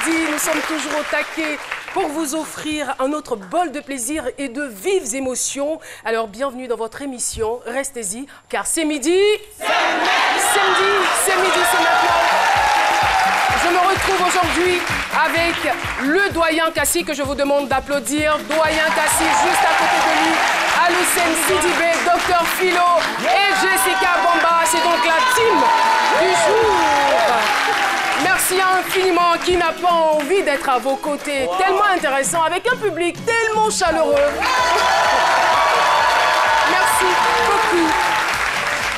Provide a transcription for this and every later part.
midi, nous sommes toujours au taquet pour vous offrir un autre bol de plaisir et de vives émotions. Alors, bienvenue dans votre émission. Restez-y, car c'est midi. C'est midi, c'est maintenant. Je me retrouve aujourd'hui avec le doyen Kassi, que je vous demande d'applaudir. Doyen Kassi, juste à côté de lui, Aloussène Sidibé, Dr Philo et Jessica Bamba. C'est donc la team du jour. Merci infiniment. Qui n'a pas envie d'être à vos côtés? Wow. Tellement intéressant, avec un public tellement chaleureux. Merci beaucoup.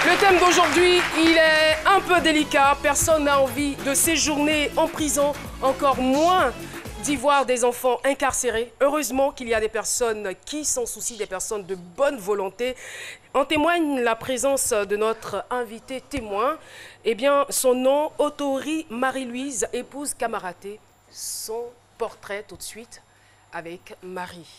Le thème d'aujourd'hui, il est un peu délicat. Personne n'a envie de séjourner en prison, encore moins d'y voir des enfants incarcérés. Heureusement qu'il y a des personnes qui s'en soucient, des personnes de bonne volonté. En témoigne la présence de notre invité témoin. Eh bien, son nom, Autori Marie-Louise, épouse Camaraté. Son portrait tout de suite avec Marie.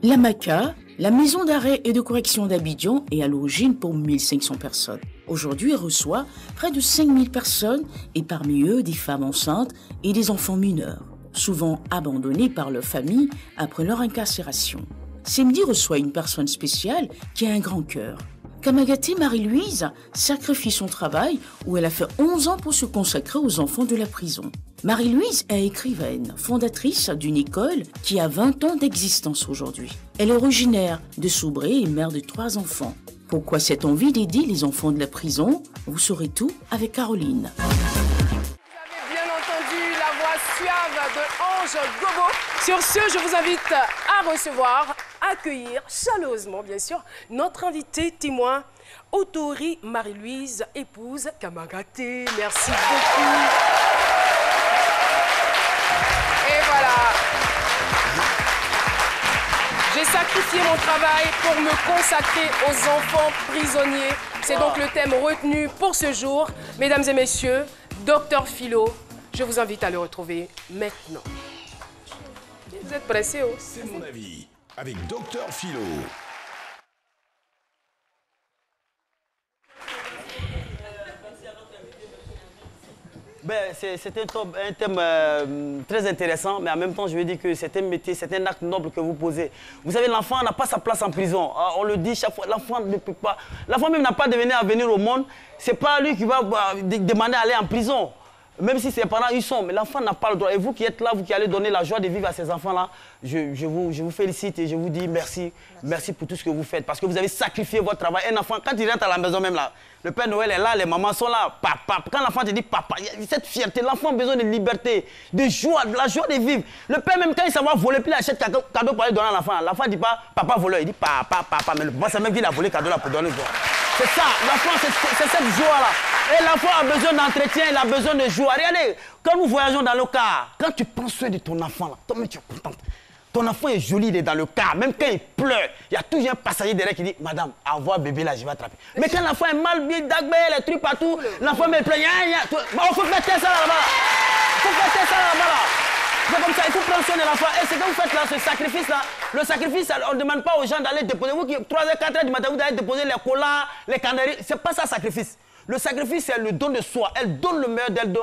La MACA, la maison d'arrêt et de correction d'Abidjan, est à l'origine pour 1500 personnes. Aujourd'hui, elle reçoit près de 5000 personnes et parmi eux, des femmes enceintes et des enfants mineurs, souvent abandonnés par leur famille après leur incarcération. Samedi reçoit une personne spéciale qui a un grand cœur. Kamagaté Marie-Louise sacrifie son travail où elle a fait 11 ans pour se consacrer aux enfants de la prison. Marie-Louise est écrivaine, fondatrice d'une école qui a 20 ans d'existence aujourd'hui. Elle est originaire de Soubré et mère de 3 enfants. Pourquoi cette envie d'aider les enfants de la prison? Vous saurez tout avec Caroline. Vous avez bien entendu la voix suave de Ange Gobo. Sur ce, je vous invite à recevoir, accueillir chaleureusement, bien sûr, notre invité témoin, Autori Marie-Louise, épouse Kamagaté. Merci beaucoup. Et voilà. J'ai sacrifié mon travail pour me consacrer aux enfants prisonniers. C'est donc le thème retenu pour ce jour. Mesdames et messieurs, Dr Philo, je vous invite à le retrouver maintenant. Vous êtes pressés, oh? C'est mon avis, avec Dr Philo. Ben, c'est un thème très intéressant, mais en même temps, je veux dire que c'est un métier, c'est un acte noble que vous posez. Vous savez, l'enfant n'a pas sa place en prison. On le dit chaque fois, l'enfant ne peut pas... L'enfant même n'a pas de venir au monde. C'est pas lui qui va demander d'aller en prison. Même si ses parents y sont, mais l'enfant n'a pas le droit. Et vous qui êtes là, vous qui allez donner la joie de vivre à ces enfants-là, je vous félicite et je vous dis merci. Merci pour tout ce que vous faites. Parce que vous avez sacrifié votre travail. Un enfant, quand il rentre à la maison même là, le Père Noël est là, les mamans sont là. Papa. Quand l'enfant te dit papa, il y a cette fierté. L'enfant a besoin de liberté, de joie, de la joie de vivre. Le Père même quand il s'en va voler, puis il achète cadeau pour aller donner à l'enfant. L'enfant ne dit pas papa voleur, il dit papa. Mais le papa, c'est même qu'il a volé cadeau là pour donner. C'est ça, l'enfant, c'est cette joie-là. Et l'enfant a besoin d'entretien, il a besoin de joie. Regardez, quand nous voyageons dans le car, quand tu prends soin de ton enfant, là, toi-même tu es contente. Ton enfant est joli, il est dans le car. Même quand il pleure, il y a toujours un passager derrière qui dit madame, envoie bébé là, je vais attraper. Mais quand l'enfant est mal bien dagbé, les trucs partout, l'enfant me pleure. Il faut mettre ça là-bas. Il faut mettre ça là-bas. C'est comme ça, il faut prendre soin de l'enfant. Et ce que vous faites là, ce sacrifice-là, le sacrifice, on ne demande pas aux gens d'aller déposer. Vous qui, 3h, 4h du matin, vous allez déposer les colas, les canaries. C'est pas ça, sacrifice. Le sacrifice, c'est le don de soi. Elle donne le meilleur d'elle.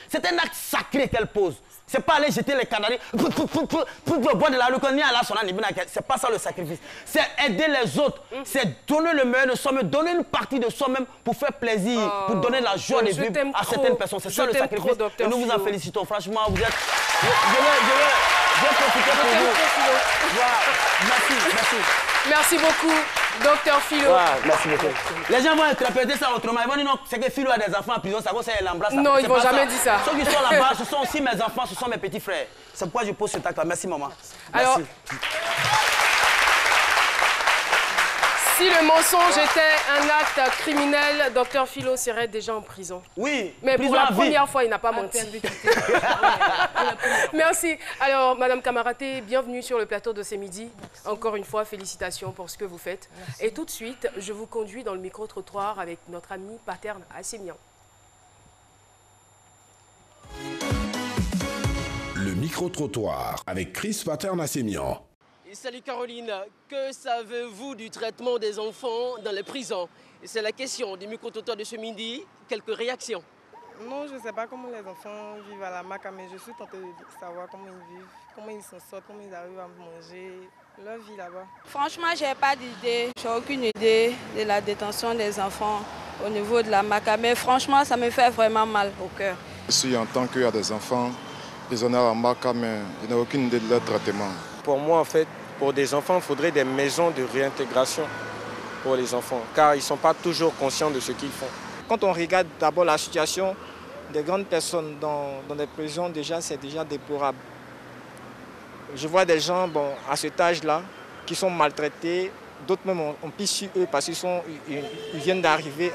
C'est un acte sacré qu'elle pose. C'est pas aller jeter les canaries pour boire de la luconie à la sonne. C'est pas ça le sacrifice. C'est aider les autres. C'est donner le meilleur de soi-même, donner une partie de soi-même pour faire plaisir, pour donner la joie de vivre à certaines personnes. C'est ça le sacrifice. Et nous vous en félicitons. Franchement, vous êtes... Je vais profiter pour vous. Voilà. Merci. Merci beaucoup, Dr Philo. Ouais, merci beaucoup. Les gens vont interpréter ça autrement. Ils vont dire non, c'est que Philo a des enfants en prison, ça va, c'est l'embrasse. Non, ils ne vont jamais dire ça. Ceux qui sont là-bas, ce sont aussi mes enfants, ce sont mes petits frères. C'est pourquoi je pose ce acte-là. Merci, maman. Merci. Alors, si le mensonge était un acte criminel, Dr Philo serait déjà en prison. Oui, mais pour la première fois, il n'a pas menti. Merci. Alors, Madame Kamaraté, bienvenue sur le plateau de ce midi. Encore une fois, félicitations pour ce que vous faites. Merci. Et tout de suite, je vous conduis dans le micro-trottoir avec notre ami Paterne Assemian. Le micro-trottoir avec Chris Paterne Assemian. Salut Caroline, que savez-vous du traitement des enfants dans les prisons? C'est la question du micro-trottoir de ce midi. Quelques réactions? Non, je ne sais pas comment les enfants vivent à la Maca, mais je suis tentée de savoir comment ils vivent, comment ils s'en sortent, comment ils arrivent à manger, leur vie là-bas. Franchement, je n'ai pas d'idée, je n'ai aucune idée de la détention des enfants au niveau de la Maca, mais franchement, ça me fait vraiment mal au cœur. Je suis en tant qu'il y a des enfants prisonniers à Maca, mais je n'ai aucune idée de leur traitement. Pour moi, en fait, pour des enfants, il faudrait des maisons de réintégration pour les enfants, car ils ne sont pas toujours conscients de ce qu'ils font. Quand on regarde d'abord la situation des grandes personnes dans les prisons, déjà, c'est déjà déplorable. Je vois des gens à cet âge-là qui sont maltraités, d'autres même on pisse sur eux parce qu'ils viennent d'arriver.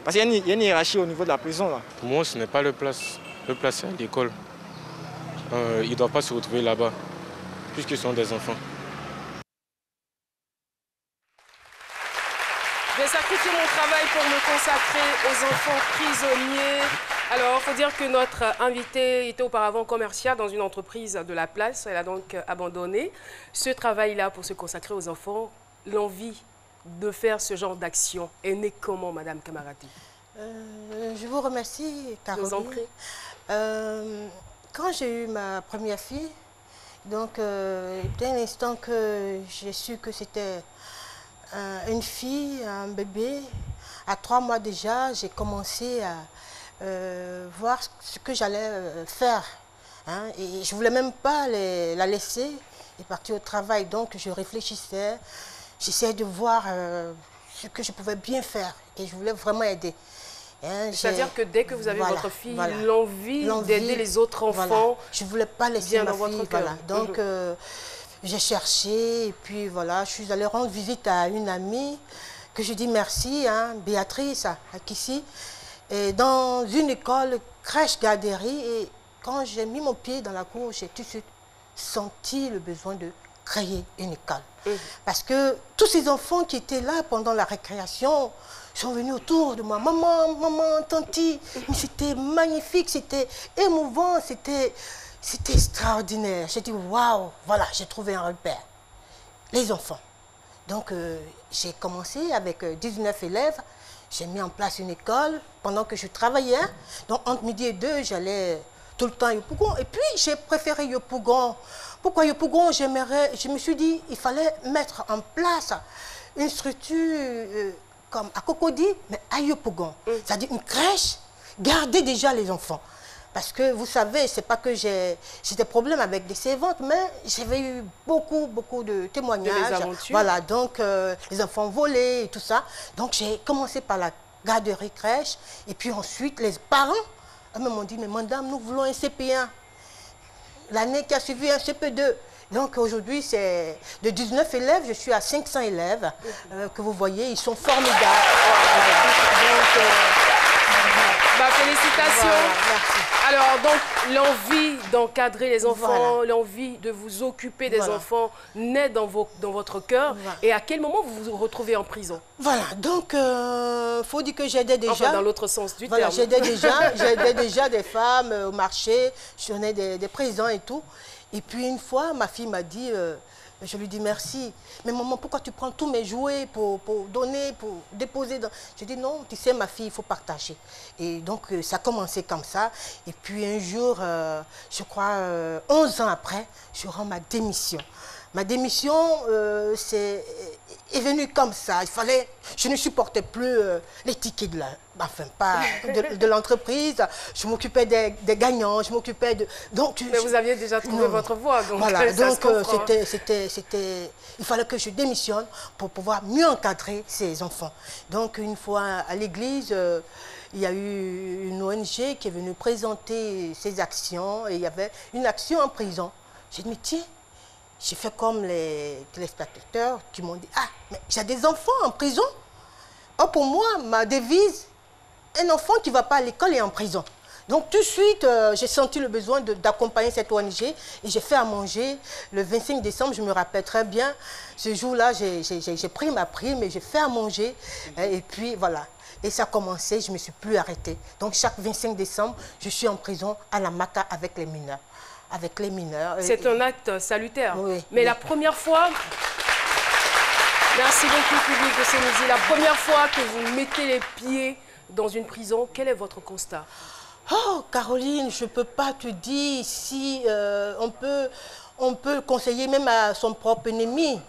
Parce qu'il y a une hiérarchie au niveau de la prison. Là. Pour moi, ce n'est pas leur place. Leur place, c'est à l'école. Ils ne doivent pas se retrouver là-bas, puisqu'ils sont des enfants. J'ai sacrifié mon travail pour me consacrer aux enfants prisonniers. Alors, il faut dire que notre invitée était auparavant commerciale dans une entreprise de la place. Elle a donc abandonné ce travail-là pour se consacrer aux enfants. L'envie de faire ce genre d'action est née comment, Madame Camarati? Je vous remercie, Caroline. Je vous en prie. Quand j'ai eu ma première fille, donc dès l'instant que j'ai su que c'était une fille, un bébé, à 3 mois déjà, j'ai commencé à voir ce que j'allais faire. Hein, et je ne voulais même pas la laisser et partir au travail. Donc je réfléchissais, j'essayais de voir ce que je pouvais bien faire. Et je voulais vraiment aider. Hein, c'est-à-dire que dès que vous avez votre fille, l'envie d'aider les autres enfants, je ne voulais pas laisser ma dans fille. Votre cœur. Donc j'ai cherché et puis voilà, je suis allée rendre visite à une amie que je dis merci, hein, Béatrice, à Kissy, et dans une école, crèche garderie. Et quand j'ai mis mon pied dans la cour, j'ai tout de suite senti le besoin de créer une école. Parce que tous ces enfants qui étaient là pendant la récréation sont venus autour de moi. Maman, maman, tanti. Mais c'était magnifique, c'était émouvant, c'était extraordinaire. J'ai dit, waouh, voilà, j'ai trouvé un repère. Les enfants. Donc, j'ai commencé avec 19 élèves. J'ai mis en place une école pendant que je travaillais. Donc, entre midi et 2, j'allais tout le temps à Yopougon. Et puis, j'ai préféré Yopougon. Pourquoi Yopougon? Je me suis dit, il fallait mettre en place une structure comme à Cocody, mais à Yopougon. C'est-à-dire une crèche, garder déjà les enfants. Parce que vous savez, c'est pas que j'ai des problèmes avec des servantes, mais j'avais eu beaucoup de témoignages. Des aventures. Voilà, donc les enfants volés et tout ça. Donc j'ai commencé par la garderie crèche. Et puis ensuite, les parents m'ont dit, mais madame, nous voulons un CP1. L'année qui a suivi un CP2. Donc aujourd'hui, c'est de 19 élèves, je suis à 500 élèves que vous voyez, ils sont formidables. Donc, félicitations. Voilà, merci. Alors, donc, l'envie d'encadrer les enfants, l'envie de vous occuper des enfants naît dans votre cœur. Et à quel moment vous vous retrouvez en prison? Voilà, donc, faut dire que j'aidais déjà... Enfin, dans l'autre sens du terme. J'aidais déjà des femmes au marché, je donnais des présents et tout. Et puis, une fois, ma fille m'a dit... je lui dis merci. Mais maman, pourquoi tu prends tous mes jouets pour donner, pour déposer dans... Je dis non, tu sais ma fille, il faut partager. Et donc ça a commencé comme ça. Et puis un jour, je crois 11 ans après, je rends ma démission. Ma démission est venue comme ça. Il fallait, je ne supportais plus les tickets de l'entreprise. Je m'occupais des gagnants, je m'occupais de... Donc, mais vous aviez déjà trouvé votre voie. Donc voilà, donc il fallait que je démissionne pour pouvoir mieux encadrer ces enfants. Donc une fois à l'église, il y a eu une ONG qui est venue présenter ses actions et il y avait une action en prison. J'ai dit, mais tiens, j'ai fait comme les téléspectateurs qui m'ont dit, ah, mais j'ai des enfants en prison. Or, pour moi, ma devise, un enfant qui ne va pas à l'école est en prison. Donc, tout de suite, j'ai senti le besoin d'accompagner cette ONG et j'ai fait à manger. Le 25 décembre, je me rappelle très bien, ce jour-là, j'ai pris ma prime et j'ai fait à manger. Et puis, voilà. Et ça a commencé, je ne me suis plus arrêtée. Donc, chaque 25 décembre, je suis en prison à la Maca avec les mineurs. C'est un acte salutaire. Oui, mais la première fois, merci beaucoup public de Sénégal, la première fois que vous mettez les pieds dans une prison, quel est votre constat? Oh, Caroline, je ne peux pas te dire si on peut conseiller même à son propre ennemi.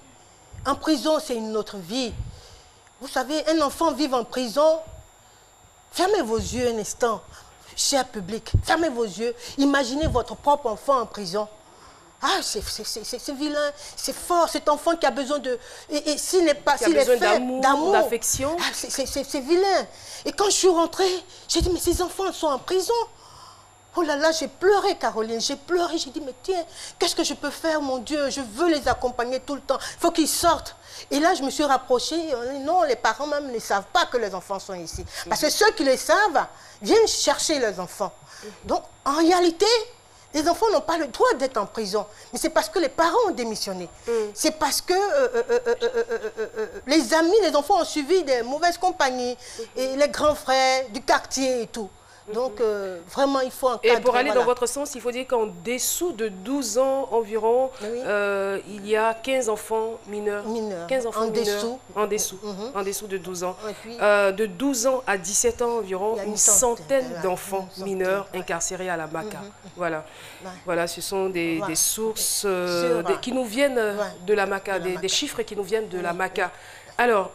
En prison, c'est une autre vie. Vous savez, un enfant vivre en prison, fermez vos yeux un instant, cher public, fermez vos yeux. Imaginez votre propre enfant en prison. Ah, c'est vilain, c'est fort, cet enfant qui a besoin de... Et s'il n'est pas... S'il a besoin d'amour, d'affection. Ah, c'est vilain. Et quand je suis rentrée, j'ai dit, mais ces enfants sont en prison. Oh là là, j'ai pleuré, Caroline, j'ai pleuré. J'ai dit, mais tiens, qu'est-ce que je peux faire, mon Dieu? Je veux les accompagner tout le temps. Il faut qu'ils sortent. Et là, je me suis rapprochée. Non, les parents même ne savent pas que les enfants sont ici. Parce que ceux qui les savent viennent chercher les enfants. Donc, en réalité... Les enfants n'ont pas le droit d'être en prison. Mais c'est parce que les parents ont démissionné. C'est parce que les amis, les enfants ont suivi des mauvaises compagnies. Et les grands frères du quartier et tout. Donc, vraiment, il faut encadrer. Et pour aller dans votre sens, il faut dire qu'en dessous de 12 ans environ, il y a 15 enfants mineurs. 15 enfants mineurs. En dessous de 12 ans. Puis, de 12 ans à 17 ans environ, une centaine d'enfants mineurs incarcérés à la MACA. Voilà. Voilà, ce sont des sources qui nous viennent de la MACA, des chiffres qui nous viennent de la MACA. Alors,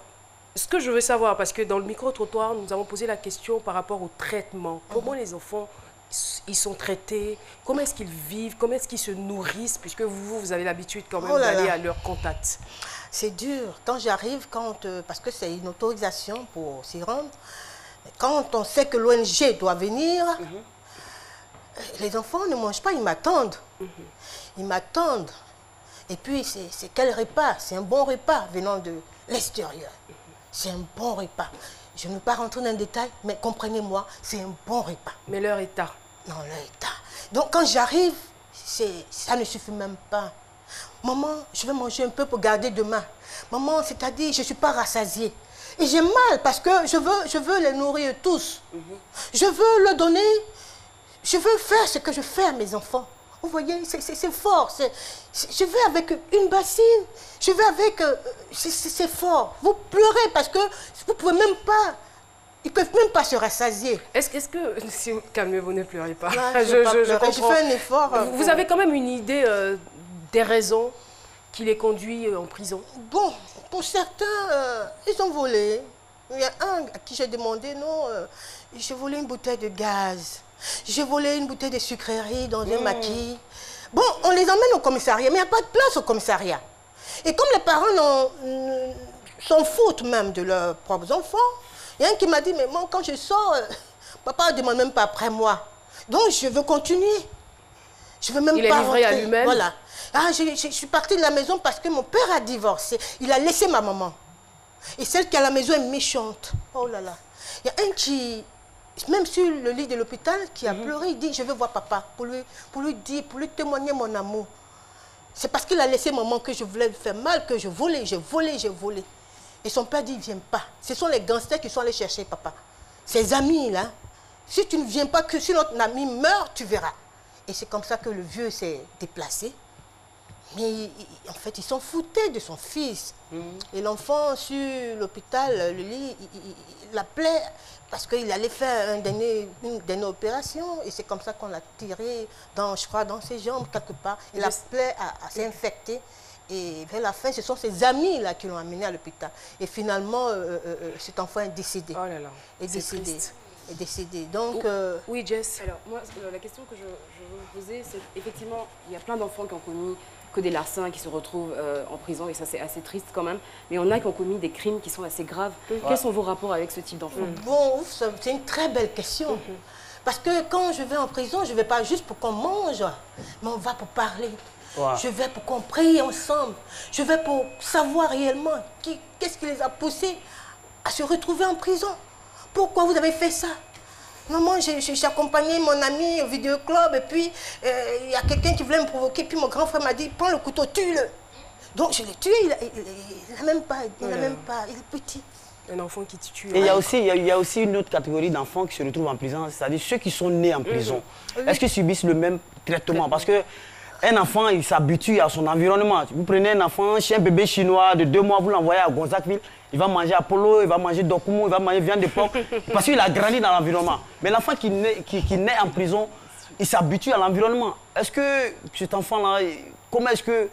ce que je veux savoir, parce que dans le micro-trottoir, nous avons posé la question par rapport au traitement. Comment les enfants, ils sont traités? Comment est-ce qu'ils vivent? Comment est-ce qu'ils se nourrissent? Puisque vous avez l'habitude quand même d'aller à leur contact. C'est dur. Quand j'arrive, parce que c'est une autorisation pour s'y rendre, quand on sait que l'ONG doit venir, les enfants ne mangent pas, ils m'attendent. Ils m'attendent. Et puis, c'est quel repas? C'est un bon repas venant de l'extérieur. C'est un bon repas. Je ne vais pas rentrer dans le détail, mais comprenez-moi, c'est un bon repas. Mais leur état? Non, leur état. Donc, quand j'arrive, ça ne suffit même pas. Maman, je vais manger un peu pour garder demain. Maman, c'est-à-dire, je ne suis pas rassasiée. Et j'ai mal parce que je veux les nourrir tous. Je veux leur donner... Je veux faire ce que je fais à mes enfants. Vous voyez, c'est fort. Je vais avec une bassine. Je vais avec... c'est fort. Vous pleurez parce que vous ne pouvez même pas... Ils ne peuvent même pas se rassasier. Est-ce que... Calmez-vous, ne pleurez pas. Je fais un effort. Vous avez quand même une idée des raisons qui les conduit en prison? Bon, pour certains, ils ont volé. Il y a un à qui j'ai demandé, non, j'ai volé une bouteille de gaz. J'ai volé une bouteille de sucrerie dans un maquis. Bon, on les emmène au commissariat, mais il n'y a pas de place au commissariat. Et comme les parents s'en foutent même de leurs propres enfants, il y a un qui m'a dit, mais moi, quand je sors, papa ne demande même pas après moi. Donc, je veux continuer. Je veux même pas Il est livré à lui-même. Voilà. Ah, je suis partie de la maison parce que mon père a divorcé. Il a laissé ma maman. Et celle qui est à la maison est méchante. Oh là là. Il y a un qui... Même sur le lit de l'hôpital, qui a pleuré, il dit, je veux voir papa, pour lui dire, pour lui témoigner mon amour. C'est parce qu'il a laissé maman que je voulais lui faire mal, que je volais. Et son père dit, viens pas. Ce sont les gangsters qui sont allés chercher papa. Ses amis, là, si tu ne viens pas, que si notre ami meurt, tu verras. Et c'est comme ça que le vieux s'est déplacé. Mais en fait, ils s'en foutaient de son fils. Et l'enfant, sur l'hôpital, le lit, il l'appelait parce qu'il allait faire une dernière opération. Et c'est comme ça qu'on l'a tiré, je crois, dans ses jambes, quelque part. Et la plaie s'est infectée. Et vers la fin, ce sont ses amis là, qui l'ont amené à l'hôpital. Et finalement, cet enfant est décédé. Oh là là, est décédé. Donc, oui, Jess. Alors, moi, la question que je veux vous poser, c'est effectivement, il y a plein d'enfants qui ont commis que des larcins, qui se retrouvent en prison, et ça, c'est assez triste quand même. Mais il y en a qui ont commis des crimes qui sont assez graves. Quels sont vos rapports avec ce type d'enfants? Bon, c'est une très belle question. Parce que quand je vais en prison, je ne vais pas juste pour qu'on mange, mais on va pour parler. Je vais pour qu'on prie ensemble. Je vais pour savoir réellement qu'est-ce qui les a poussés à se retrouver en prison. Pourquoi vous avez fait ça? Maman, j'ai accompagné mon ami au vidéoclub et puis il y a quelqu'un qui voulait me provoquer. Puis mon grand frère m'a dit, prends le couteau, tue-le. Donc je l'ai tué, il n'a même pas, il est petit. Un enfant qui tue. Et il y a aussi une autre catégorie d'enfants qui se retrouvent en prison, c'est-à-dire ceux qui sont nés en prison. Est-ce qu'ils subissent le même traitement? Parce que Un enfant, il s'habitue à son environnement. Vous prenez un enfant, un bébé chinois de 2 mois, vous l'envoyez à Gonzagueville, il va manger Apollo, il va manger Dokumu, il va manger viande de porc, parce qu'il a grandi dans l'environnement. Mais l'enfant qui naît en prison, il s'habitue à l'environnement. Est-ce que cet enfant-là, comment est-ce que,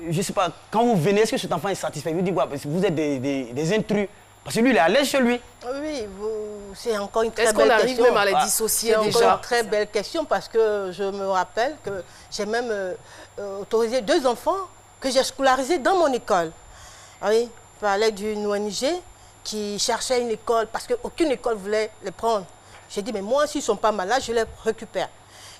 je ne sais pas, quand vous venez, est-ce que cet enfant est satisfait? Il vous dit, ouais, parce que vous êtes des intrus. Parce que lui, il est à l'aise chez lui. Oui, c'est encore une très belle question. Est-ce qu'on arrive même à les dissocier déjà? C'est encore une très belle question parce que je me rappelle que j'ai même autorisé 2 enfants que j'ai scolarisés dans mon école. Oui, je parlais d'une ONG qui cherchait une école parce qu'aucune école voulait les prendre. J'ai dit, mais moi, s'ils ne sont pas malades, je les récupère.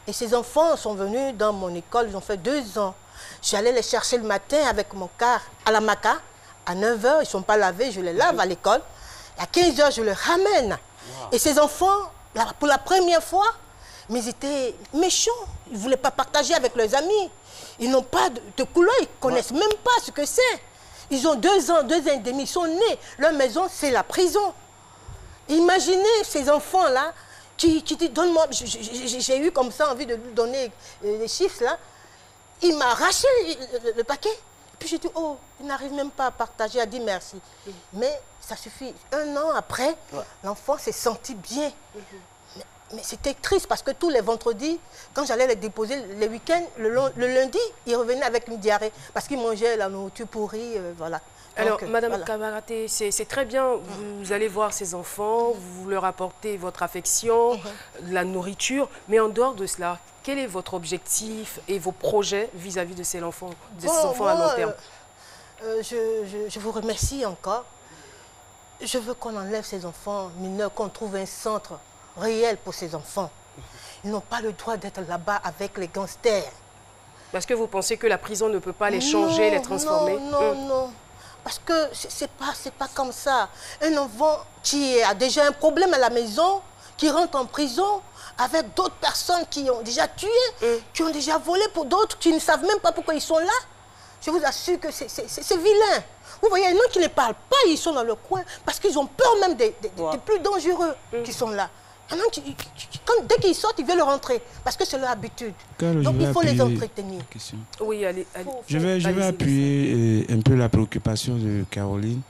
Et ces enfants sont venus dans mon école, ils ont fait 2 ans. J'allais les chercher le matin avec mon car à la Maca. À 9 h, ils ne sont pas lavés, je les lave à l'école. À 15 h, je les ramène. Wow. Et ces enfants, pour la première fois, mais ils étaient méchants. Ils ne voulaient pas partager avec leurs amis. Ils n'ont pas de couleur, ils ne connaissent même pas ce que c'est. Ils ont 2 ans, 2 ans et demi, ils sont nés. Leur maison, c'est la prison. Imaginez ces enfants-là qui disent, donne-moi, j'ai eu comme ça envie de lui donner les chiffres là. Il m'a arraché le paquet. Puis j'ai dit, oh, il n'arrive même pas à partager, à dire merci. Mais ça suffit. 1 an après, l'enfant s'est senti bien. Mais c'était triste parce que tous les vendredis, quand j'allais les déposer les week-ends, le lundi, ils revenaient avec une diarrhée parce qu'ils mangeaient la nourriture pourrie, voilà. Alors, donc, Madame voilà. Kamaraté, c'est très bien, vous allez voir ces enfants, vous leur apportez votre affection, la nourriture, mais en dehors de cela, quel est votre objectif et vos projets vis-à-vis de ces enfants, à long terme? Je vous remercie encore. Je veux qu'on enlève ces enfants mineurs, qu'on trouve un centre réel pour ces enfants. Ils n'ont pas le droit d'être là-bas avec les gangsters. Parce que vous pensez que la prison ne peut pas les changer, les transformer? Non. Parce que c'est pas comme ça. Un enfant qui a déjà un problème à la maison, qui rentre en prison avec d'autres personnes qui ont déjà tué, qui ont déjà volé pour d'autres, qui ne savent même pas pourquoi ils sont là. Je vous assure que c'est vilain. Vous voyez, il y en a qui ne parlent pas, ils sont dans le coin, parce qu'ils ont peur même des plus dangereux qui sont là. Il y en a qui, dès qu'ils sortent, ils veulent rentrer, parce que c'est leur habitude. Donc il faut les entretenir. Oui, allez. Je vais appuyer un peu la préoccupation de Caroline.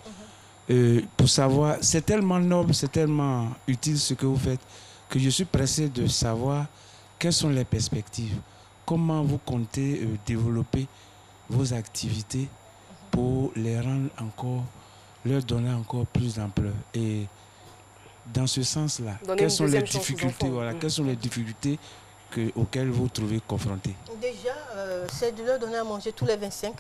Pour savoir, c'est tellement noble, c'est tellement utile ce que vous faites, que je suis pressé de savoir quelles sont les perspectives. Comment vous comptez développer vos activités pour les rendre encore, leur donner encore plus d'ampleur. Et dans ce sens-là, quelles sont les difficultés, quelles sont les difficultés auxquelles vous trouvez confrontés? Déjà, c'est de leur donner à manger tous les 25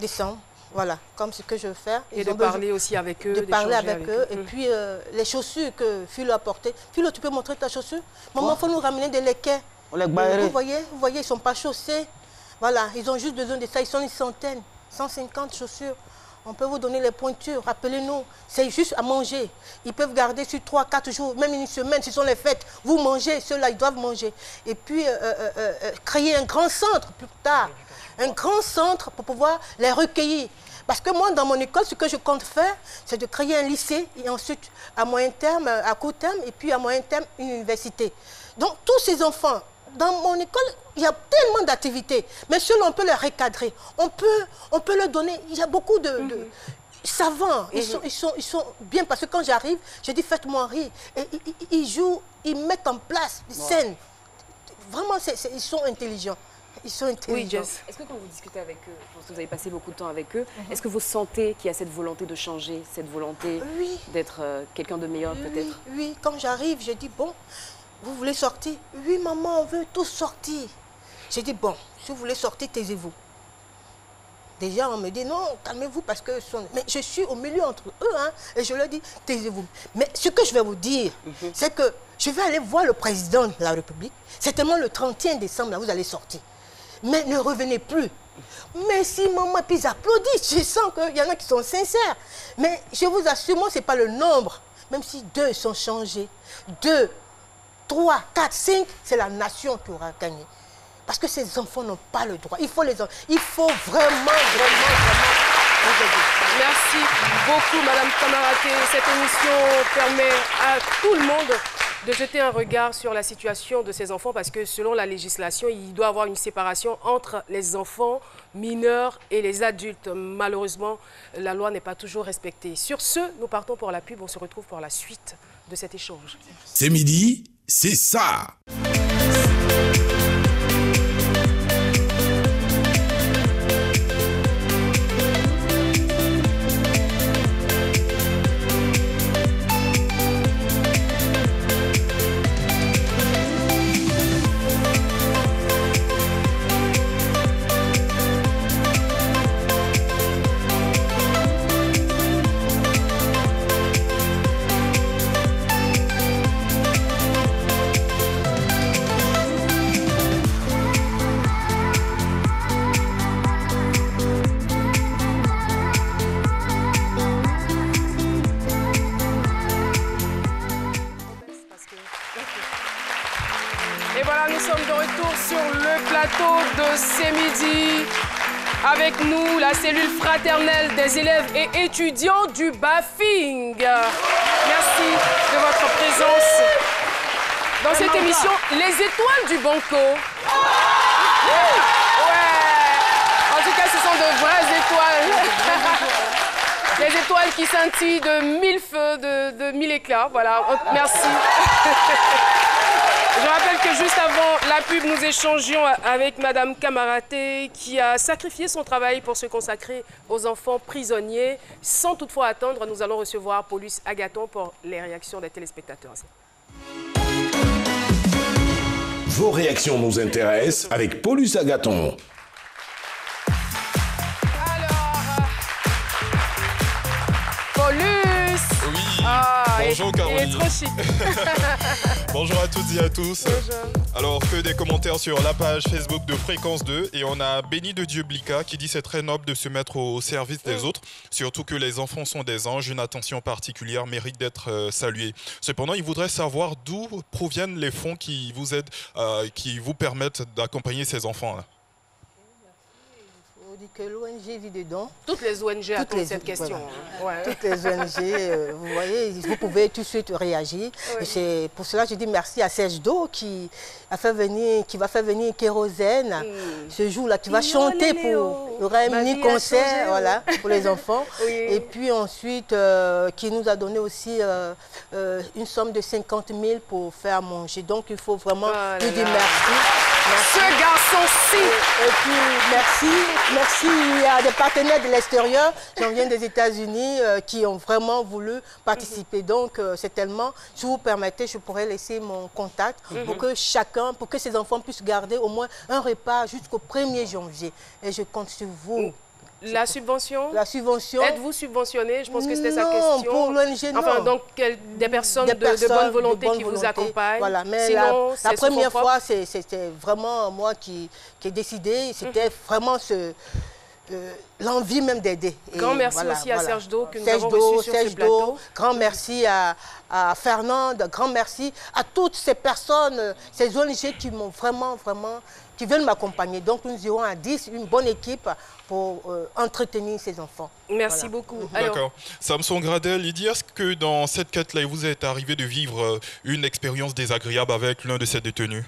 décembre. Voilà, comme ce que je veux faire. Et de parler aussi avec eux. De parler avec eux. Et puis, les chaussures que Philo a portées. Philo, tu peux montrer ta chaussure? Maman, il faut nous ramener des laquais. Vous voyez, ils ne sont pas chaussés. Voilà, ils ont juste besoin de ça. Ils sont une centaine, 150 chaussures. On peut vous donner les pointures, rappelez-nous. C'est juste à manger. Ils peuvent garder sur 3-4 jours, même une semaine, ce sont les fêtes. Vous mangez, ceux-là, ils doivent manger. Et puis, créer un grand centre plus tard. Un grand centre pour pouvoir les recueillir. Parce que moi, dans mon école, ce que je compte faire, c'est de créer un lycée et ensuite, à moyen terme, à court terme, et puis à moyen terme, une université. Donc, tous ces enfants, dans mon école, il y a tellement d'activités. Mais ceux-là, on peut les recadrer. On peut leur donner... Il y a beaucoup de savants. Ils sont bien. Parce que quand j'arrive, je dis, faites-moi rire. Et ils jouent, ils mettent en place des scènes. Vraiment, ils sont intelligents. Ils sont intelligents. Oui, Jess. Est-ce que quand vous discutez avec eux, je pense que vous avez passé beaucoup de temps avec eux, est-ce que vous sentez qu'il y a cette volonté de changer, cette volonté d'être quelqu'un de meilleur peut-être? Oui, quand j'arrive, je dis, bon... Vous voulez sortir? Oui, maman, on veut tous sortir. J'ai dit, bon, si vous voulez sortir, taisez-vous. Déjà, on me dit, non, calmez-vous parce que... Mais je suis au milieu entre eux, hein, et je leur dis, taisez-vous. Mais ce que je vais vous dire, c'est que je vais aller voir le président de la République. Certainement le 31 décembre, là, vous allez sortir. Mais ne revenez plus. Mais si maman, puis ils applaudissent, je sens qu'il y en a qui sont sincères. Mais je vous assure, moi, ce n'est pas le nombre. Même si 2 sont changés, 2... 3, 4, 5, c'est la nation qui aura gagné. Parce que ces enfants n'ont pas le droit. Il faut les aider. Il faut vraiment les aider. Merci beaucoup, Madame Kamaraté. Cette émission permet à tout le monde de jeter un regard sur la situation de ces enfants parce que selon la législation, il doit y avoir une séparation entre les enfants mineurs et les adultes. Malheureusement, la loi n'est pas toujours respectée. Sur ce, nous partons pour la pub. On se retrouve pour la suite de cet échange. C'est midi, c'est ça. Et voilà, nous sommes de retour sur le plateau de C'est midi. Avec nous, la cellule fraternelle des élèves et étudiants du BAFING. Merci de votre présence dans cette émission. Les étoiles du Banco. Ouais. En tout cas, ce sont de vraies étoiles. Les étoiles qui scintillent de 1000 feux, de 1000 éclats. Voilà, merci. Je rappelle que juste avant la pub, nous échangions avec Madame Camaraté qui a sacrifié son travail pour se consacrer aux enfants prisonniers. Sans toutefois attendre, nous allons recevoir Paulus Agathon pour les réactions des téléspectateurs. Vos réactions nous intéressent avec Paulus Agathon. Paulus! Oui, bonjour Caroline. Il est trop chic. Bonjour à toutes et à tous. Bonjour. Alors, que des commentaires sur la page Facebook de Fréquence 2. Et on a Béni de Dieu Blika qui dit c'est très noble de se mettre au service des autres. Surtout que les enfants sont des anges. Une attention particulière mérite d'être saluée. Cependant, il voudrait savoir d'où proviennent les fonds qui vous aident, qui vous permettent d'accompagner ces enfants-là. Que l'ONG vit dedans. Toutes les ONG attendent cette question. Voilà. Ouais. Toutes les ONG, vous voyez, vous pouvez tout de suite réagir. Oui. C'est pour cela que je dis merci à Serge Do qui va faire venir Kérosène ce jour-là, qui va chanter pour il y aura un mini concert voilà, pour les enfants. Oui. Et puis ensuite, qui nous a donné aussi une somme de 50 000 pour faire manger. Donc il faut vraiment lui dire merci. Ce garçon-ci. Et puis merci à des partenaires de l'extérieur, j'en viens des États-Unis, qui ont vraiment voulu participer. Donc c'est tellement, si vous permettez, je pourrais laisser mon contact pour que ces enfants puissent garder au moins un repas jusqu'au 1er janvier. Et je compte sur vous. La subvention? La subvention. Êtes-vous subventionné? Je pense que c'était sa question. Non, pour l'ONG, non. Enfin, donc, des personnes de bonne volonté qui vous accompagnent. Voilà, mais sinon, la première fois, c'était vraiment moi qui ai décidé. C'était vraiment l'envie même d'aider. Grand merci aussi à Serge Do que nous avons reçu sur ce plateau. Grand merci à Fernande, grand merci à toutes ces personnes, ces ONG qui m'ont vraiment, qui veulent m'accompagner. Donc nous irons à 10, une bonne équipe pour entretenir ces enfants. Merci beaucoup. D'accord. Samson Gradel, il dit, est-ce que dans cette quête-là, il vous est arrivé de vivre une expérience désagréable avec l'un de ces détenus?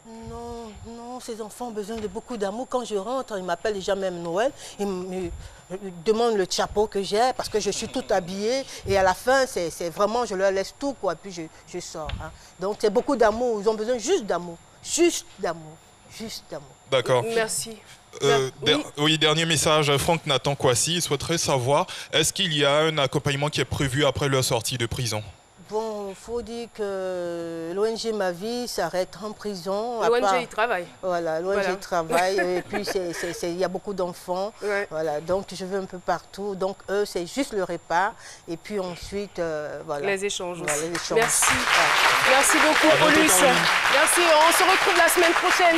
Non, ces enfants ont besoin de beaucoup d'amour. Quand je rentre, ils m'appellent déjà même Noël. Ils me demandent le chapeau que j'ai parce que je suis toute habillée. Et à la fin, c'est vraiment, je leur laisse tout, quoi. Puis je sors. Hein. Donc c'est beaucoup d'amour. Ils ont besoin juste d'amour. Juste d'amour. Juste d'amour. D'accord. Merci. Oui, dernier message. Franck Nathan Kwasi souhaiterait savoir, est-ce qu'il y a un accompagnement qui est prévu après leur sortie de prison? Bon, il faut dire que l'ONG Ma Vie s'arrête en prison. L'ONG, il travaille. Voilà, l'ONG travaille. Et puis, il y a beaucoup d'enfants. Ouais. Voilà, donc, je vais un peu partout. Donc, eux, c'est juste le repas. Et puis, ensuite, voilà. Les échanges aussi. Voilà, les échanges. Merci. Ouais. Merci beaucoup, Paulus. Merci. On se retrouve la semaine prochaine.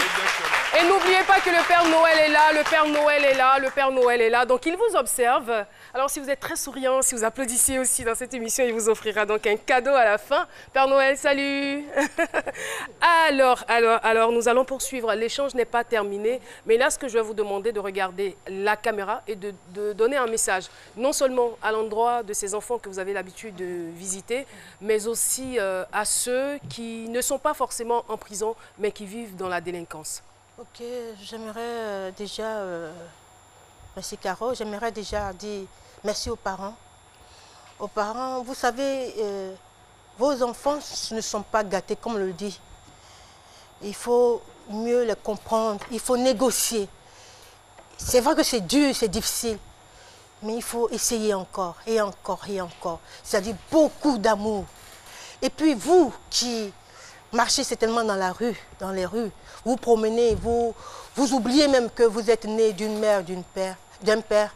Et n'oubliez pas que le Père Noël est là, le Père Noël est là, le Père Noël est là. Donc, il vous observe. Alors, si vous êtes très souriant, si vous applaudissez aussi dans cette émission, il vous offrira donc un cadeau à la fin. fin. Père Noël, salut. Alors, nous allons poursuivre. L'échange n'est pas terminé. Mais là, ce que je vais vous demander de regarder la caméra et de donner un message, non seulement à l'endroit de ces enfants que vous avez l'habitude de visiter, mais aussi à ceux qui ne sont pas forcément en prison, mais qui vivent dans la délinquance. Ok, j'aimerais déjà, merci Caro, j'aimerais déjà dire merci aux parents. Aux parents, vous savez, vos enfants ne sont pas gâtés, comme on le dit. Il faut mieux les comprendre, il faut négocier. C'est vrai que c'est dur, c'est difficile, mais il faut essayer encore, et encore, et encore. C'est-à-dire beaucoup d'amour. Et puis vous qui marchez certainement dans la rue, dans les rues, vous promenez, vous oubliez même que vous êtes né d'une mère, d'un père.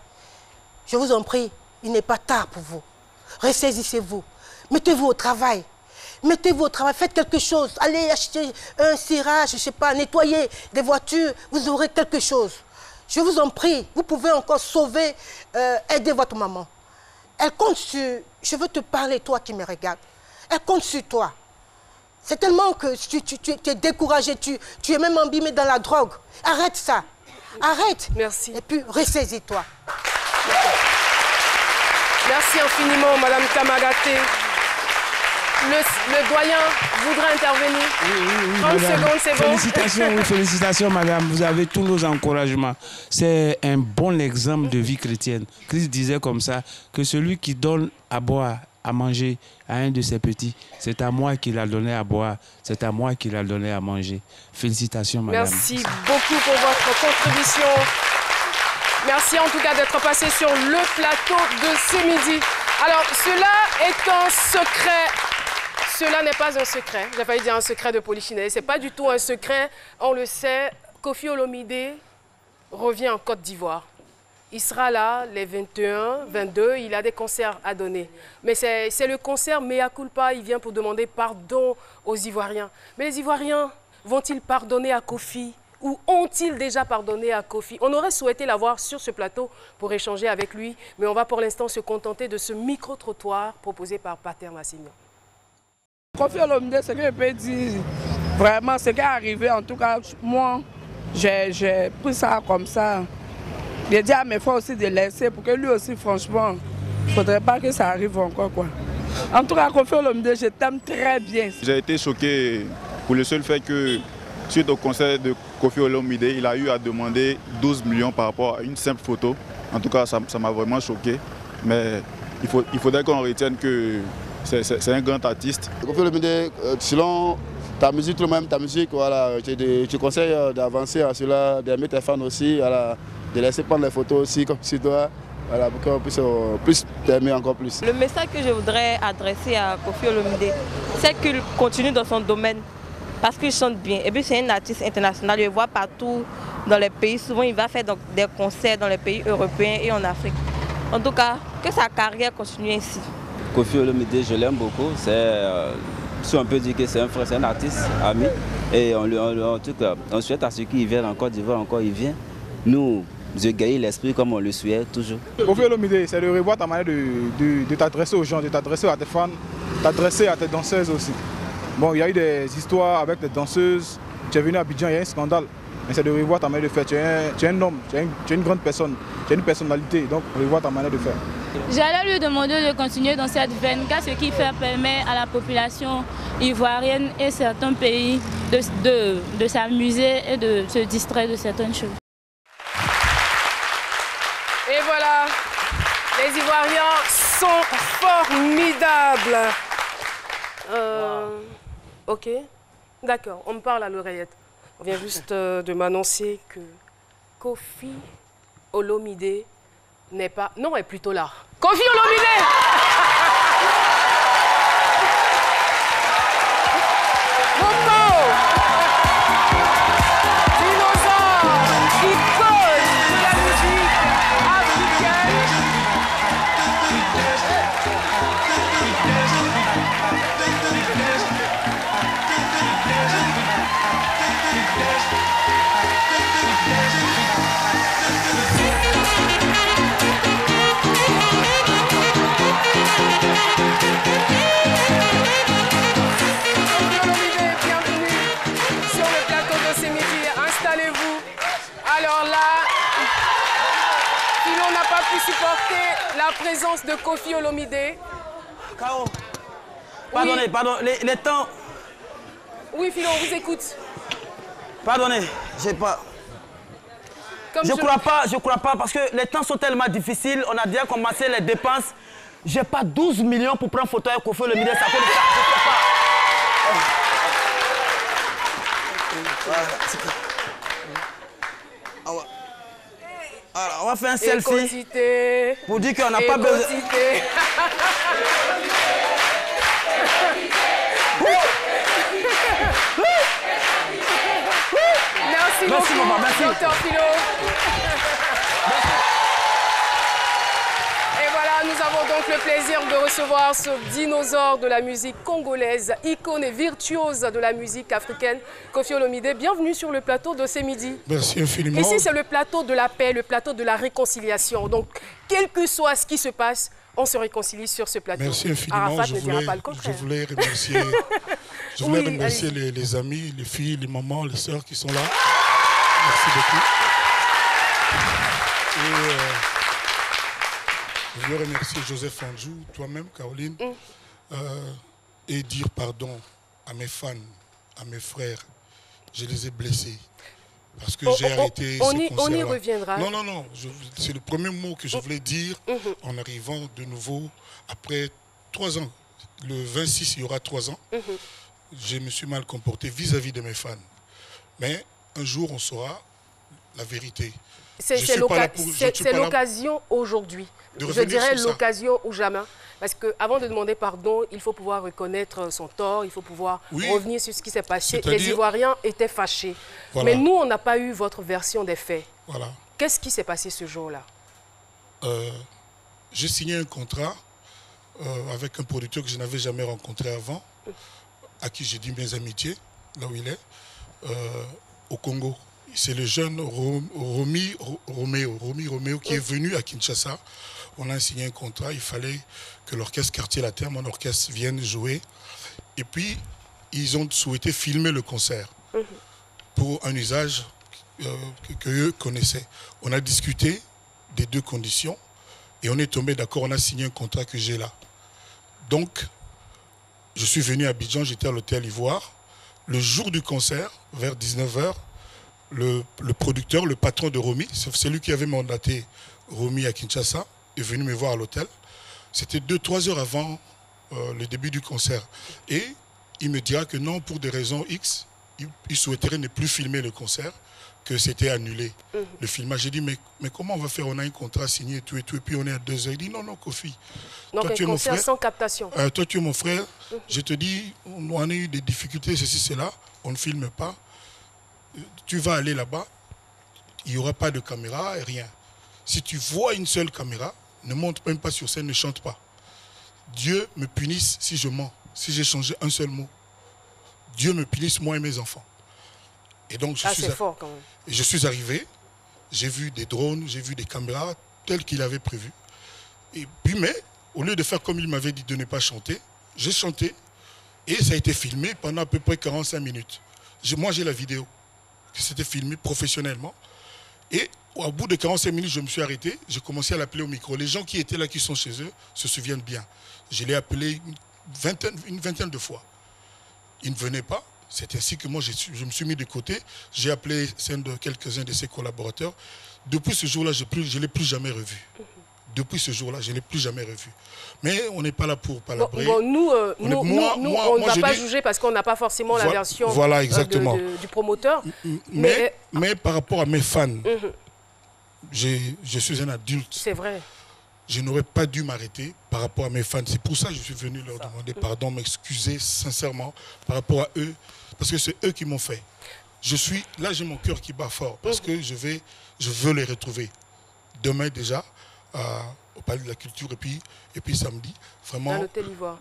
Je vous en prie, il n'est pas tard pour vous. Ressaisissez-vous. Mettez-vous au travail. Mettez-vous au travail, faites quelque chose. Allez acheter un cirage, je ne sais pas, nettoyer des voitures, vous aurez quelque chose. Je vous en prie, vous pouvez encore sauver, aider votre maman. Elle compte sur... Je veux te parler, toi qui me regardes. Elle compte sur toi. C'est tellement que tu es découragé, tu es même embimé dans la drogue. Arrête ça. Arrête. Merci. Et puis, ressaisis-toi. Merci infiniment, Madame Kamagaté. Le doyen voudrait intervenir. Oui, 30 secondes, c'est bon. Félicitations, oui, félicitations, madame. Vous avez tous nos encouragements. C'est un bon exemple de vie chrétienne. Christ disait comme ça que celui qui donne à boire, à manger à un de ses petits, c'est à moi qu'il a donné à boire, c'est à moi qu'il a donné à manger. Félicitations, madame. Merci beaucoup pour votre contribution. Merci en tout cas d'être passé sur le plateau de ce midi. Alors, cela est un secret. Cela n'est pas un secret. J'ai failli dire un secret de Polichinelle. Ce n'est pas du tout un secret. On le sait, Koffi Olomide revient en Côte d'Ivoire. Il sera là les 21, 22. Il a des concerts à donner. Mais c'est le concert Mea Culpa. Il vient pour demander pardon aux Ivoiriens. Mais les Ivoiriens vont-ils pardonner à Koffi ? Ou ont-ils déjà pardonné à Koffi? On aurait souhaité l'avoir sur ce plateau pour échanger avec lui. Mais on va pour l'instant se contenter de ce micro-trottoir proposé par Pater Massignon. Koffi Olomide, ce que je peux dire, vraiment, ce qui est arrivé, en tout cas, moi, j'ai pris ça comme ça. J'ai dit à mes frères aussi de laisser pour que lui aussi, franchement, il ne faudrait pas que ça arrive encore, quoi. En tout cas, Koffi Olomide, je t'aime très bien. J'ai été choqué pour le seul fait que, suite au concert de Koffi Olomide, il a eu à demander 12 millions par rapport à une simple photo. En tout cas, ça m'a vraiment choqué. Mais il faudrait qu'on retienne que c'est un grand artiste. Koffi Olomide, selon ta musique, toi-même, ta musique, voilà, je te conseille d'avancer à cela, d'aimer tes fans aussi, voilà, de laisser prendre les photos aussi comme tu dois, voilà, pour qu'on puisse plus t'aimer encore plus. Le message que je voudrais adresser à Koffi Olomide, c'est qu'il continue dans son domaine parce qu'il chante bien. Et puis c'est un artiste international, je le vois partout dans les pays. Souvent il va faire des concerts dans les pays européens et en Afrique. En tout cas, que sa carrière continue ainsi. Koffi Olomide, je l'aime beaucoup. Si on peut dire que c'est un frère, c'est un artiste, ami. Et en tout cas, on souhaite à ceux qui viennent en Côte d'Ivoire, encore ils viennent. Nous, gagner l'esprit comme on le souhaite toujours. Koffi Olomide, c'est de revoir ta manière de t'adresser aux gens, de t'adresser à tes fans, t'adresser à tes danseuses aussi. Bon, il y a eu des histoires avec des danseuses. Tu es venu à Abidjan, il y a un scandale. Mais c'est de revoir ta manière de faire. Tu es un homme, tu es une grande personne, tu as une personnalité. Donc, revoir ta manière de faire. J'allais lui demander de continuer dans cette veine, car ce qui fait permet à la population ivoirienne et certains pays de s'amuser et de se distraire de certaines choses. Et voilà, les Ivoiriens sont formidables. Ok, d'accord, on me parle à l'oreillette. On vient juste de m'annoncer que Koffi Olomide n'est pas... Non, elle est plutôt là. Koffi Olomide Momo Dinosaure, icône de la musique africaine. Alors là, Philo n'a pas pu supporter la présence de Koffi Olomide. K.O. Pardonnez, Oui. pardon, les temps... Oui, Philo, on vous écoute. Pardonnez, j'ai pas... Je crois pas, parce que les temps sont tellement difficiles, on a déjà commencé les dépenses. J'ai pas 12 millions pour prendre photo avec Koffi Olomide, ça coûte ça, je sais pas. Alors, on va faire un selfie pour dire qu'on n'a pas besoin... Merci beaucoup, docteur Philo. Et voilà, nous avons donc le plaisir de recevoir ce dinosaure de la musique congolaise, icône et virtuose de la musique africaine, Koffi Olomide. Bienvenue sur le plateau de ce midi. Merci infiniment. Ici, c'est le plateau de la paix, le plateau de la réconciliation. Donc, quel que soit ce qui se passe, on se réconcilie sur ce plateau. Merci infiniment. Arafat ne dira pas le contraire. Je voulais remercier, les amis, les filles, les mamans, les sœurs qui sont là. Merci beaucoup. Et je veux remercier Joseph Anjou, toi-même, Caroline, et dire pardon à mes fans, à mes frères. Je les ai blessés. Parce que j'ai arrêté ce concert-là. On y reviendra. Non, non, non. C'est le premier mot que je voulais dire en arrivant de nouveau après 3 ans. Le 26, il y aura 3 ans. Je me suis mal comporté vis-à-vis de mes fans. Mais un jour, on saura la vérité. C'est l'occasion aujourd'hui. Je dirais l'occasion ou jamais. Parce qu'avant de demander pardon, il faut pouvoir reconnaître son tort, il faut pouvoir revenir sur ce qui s'est passé. Les Ivoiriens étaient fâchés. Voilà. Mais nous, on n'a pas eu votre version des faits. Voilà. Qu'est-ce qui s'est passé ce jour-là? J'ai signé un contrat avec un producteur que je n'avais jamais rencontré avant, à qui j'ai dit mes amitiés, là où il est, au Congo. C'est le jeune Romy Roméo qui est venu à Kinshasa. On a signé un contrat, il fallait que l'orchestre Quartier Latin, mon orchestre, vienne jouer. Et puis, ils ont souhaité filmer le concert pour un usage qu'eux connaissaient. On a discuté des 2 conditions et on est tombé d'accord, on a signé un contrat que j'ai là. Donc, je suis venu à Abidjan, j'étais à l'hôtel Ivoire. Le jour du concert, vers 19 h, le producteur, le patron de Romy, c'est lui qui avait mandaté Romy à Kinshasa, est venu me voir à l'hôtel. C'était 2-3 heures avant le début du concert. Et il me dira que non, pour des raisons X, il souhaiterait ne plus filmer le concert, que c'était annulé, le filmage. J'ai dit, mais comment on va faire? On a un contrat signé et tout, et puis on est à 2 heures. Il dit, non, Koffi. Donc toi, un concert sans captation. Toi, tu es mon frère. Je te dis, on a eu des difficultés, ceci, cela. On ne filme pas. Tu vas aller là-bas, il n'y aura pas de caméra et rien. Si tu vois une seule caméra, ne monte même pas sur scène, ne chante pas. Dieu me punisse si je mens, si j'ai changé un seul mot. Dieu me punisse, moi et mes enfants. Et donc, c'est fort quand même. Et je suis arrivé, j'ai vu des drones, j'ai vu des caméras telles qu'il avait prévu. Et puis, mais, au lieu de faire comme il m'avait dit de ne pas chanter, j'ai chanté et ça a été filmé pendant à peu près 45 minutes. Moi, j'ai la vidéo. C'était filmé professionnellement. Et au bout de 45 minutes, je me suis arrêté. J'ai commencé à l'appeler au micro. Les gens qui étaient là, qui sont chez eux, se souviennent bien. Je l'ai appelé une vingtaine de fois. Il ne venait pas. C'est ainsi que moi, je me suis mis de côté. J'ai appelé quelques-uns de ses collaborateurs. Depuis ce jour-là, je ne l'ai plus jamais revu. Depuis ce jour-là, je ne l'ai plus jamais revu. Mais on n'est pas là pour palabrer. Nous, on ne va pas juger parce qu'on n'a pas forcément la version du promoteur. Mais par rapport à mes fans, je suis un adulte. C'est vrai. Je n'aurais pas dû m'arrêter par rapport à mes fans. C'est pour ça que je suis venu leur demander pardon, m'excuser sincèrement par rapport à eux. Parce que c'est eux qui m'ont fait. Là, j'ai mon cœur qui bat fort parce que je veux les retrouver. Demain déjà, au Palais de la Culture et puis samedi. Vraiment,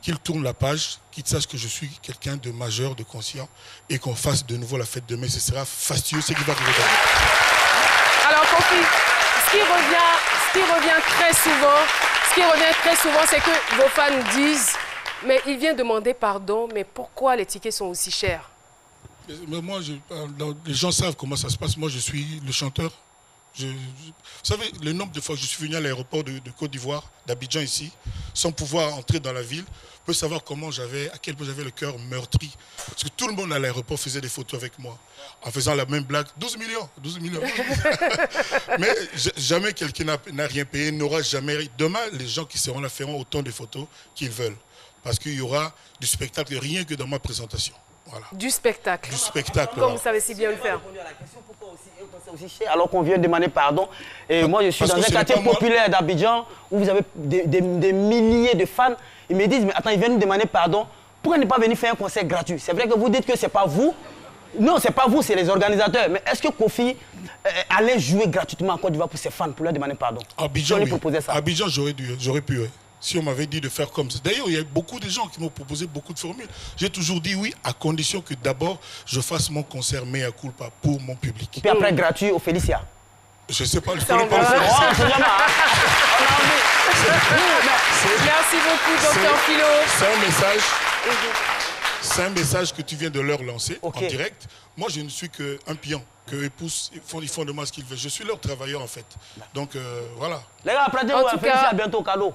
qu'ils tournent la page, qu'ils sachent que je suis quelqu'un de majeur, de conscient et qu'on fasse de nouveau la fête demain. Ce sera fastueux, ce qui va arriver. Alors, Koffi, ce qui revient très souvent, c'est que vos fans disent, mais il vient demander pardon, mais pourquoi les tickets sont aussi chers? Mais moi, les gens savent comment ça se passe. Moi, je suis le chanteur. Vous savez, le nombre de fois que je suis venu à l'aéroport de Côte d'Ivoire, d'Abidjan ici, sans pouvoir entrer dans la ville, peut savoir à quel point j'avais le cœur meurtri. Parce que tout le monde à l'aéroport faisait des photos avec moi, en faisant la même blague. 12 millions. Mais jamais quelqu'un n'a rien payé, n'aura jamais... Demain, les gens qui seront là feront autant de photos qu'ils veulent. Parce qu'il y aura du spectacle, rien que dans ma présentation. Voilà. Du spectacle. Du spectacle. Comme vous savez si bien le faire. Alors qu'on vient demander pardon. Et moi, je suis dans un quartier populaire d'Abidjan où vous avez des milliers de fans. Ils me disent, mais attends, ils viennent nous demander pardon. Pourquoi ne pas venir faire un concert gratuit? C'est vrai que vous dites que c'est pas vous. Non, c'est pas vous, c'est les organisateurs. Mais est-ce que Kofi allait jouer gratuitement en Côte d'Ivoire pour ses fans, pour leur demander pardon? Abidjan, oui. Abidjan, j'aurais pu, oui. Si on m'avait dit de faire comme ça. D'ailleurs, il y a beaucoup de gens qui m'ont proposé beaucoup de formules. J'ai toujours dit oui, à condition que d'abord, je fasse mon concert mea culpa pour mon public. Et puis après, gratuit au Félicia. Je ne sais pas, je ne connais pas le Félicia. Merci beaucoup, Dr Philo. C'est un message. C'est un message que tu viens de leur lancer en direct. Moi, je ne suis qu'un pion. Ils font de moi ce qu'ils veulent. Je suis leur travailleur, en fait. Donc, voilà. Les gars, après, en tout cas, à bientôt, cadeau.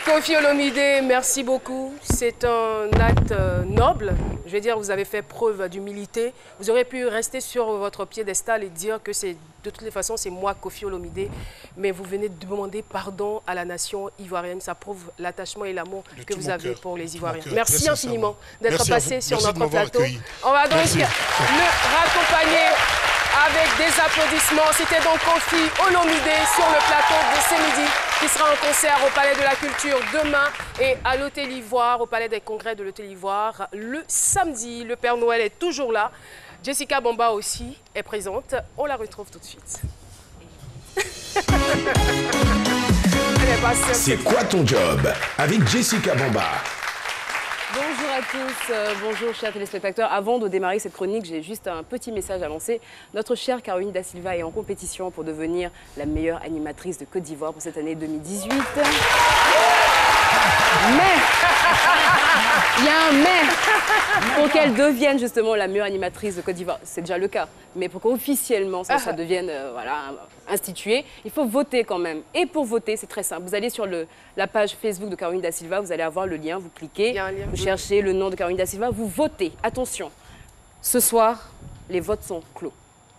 Kofi Olomide, merci beaucoup. C'est un acte noble. Je veux dire, vous avez fait preuve d'humilité. Vous auriez pu rester sur votre piédestal et dire que c'est de toutes les façons, c'est moi, Kofi Olomide. Mais vous venez de demander pardon à la nation ivoirienne. Ça prouve l'attachement et l'amour que vous avez pour les Ivoiriens. Merci infiniment d'être passé sur notre plateau. On va donc le raccompagner avec des applaudissements. C'était donc Kofi Olomide sur le plateau de ce midi, qui sera en concert au Palais de la Culture demain et à l'Hôtel Ivoire, au Palais des Congrès de l'Hôtel Ivoire le samedi. Le Père Noël est toujours là. Jessica Bamba aussi est présente. On la retrouve tout de suite. C'est quoi ton job? Avec Jessica Bamba. Bonjour à tous, bonjour chers téléspectateurs. Avant de démarrer cette chronique, j'ai juste un petit message à lancer. Notre chère Caroline Da Silva est en compétition pour devenir la meilleure animatrice de Côte d'Ivoire pour cette année 2018. Mais, il y a un mais, pour qu'elle devienne justement la meilleure animatrice de Côte d'Ivoire. C'est déjà le cas, mais pour qu'officiellement ça devienne institué, il faut voter quand même. Et pour voter, c'est très simple. Vous allez sur la page Facebook de Caroline Da Silva, vous allez avoir le lien, vous cliquez, vous cherchez le nom de Caroline Da Silva, vous votez. Attention, ce soir, les votes sont clos,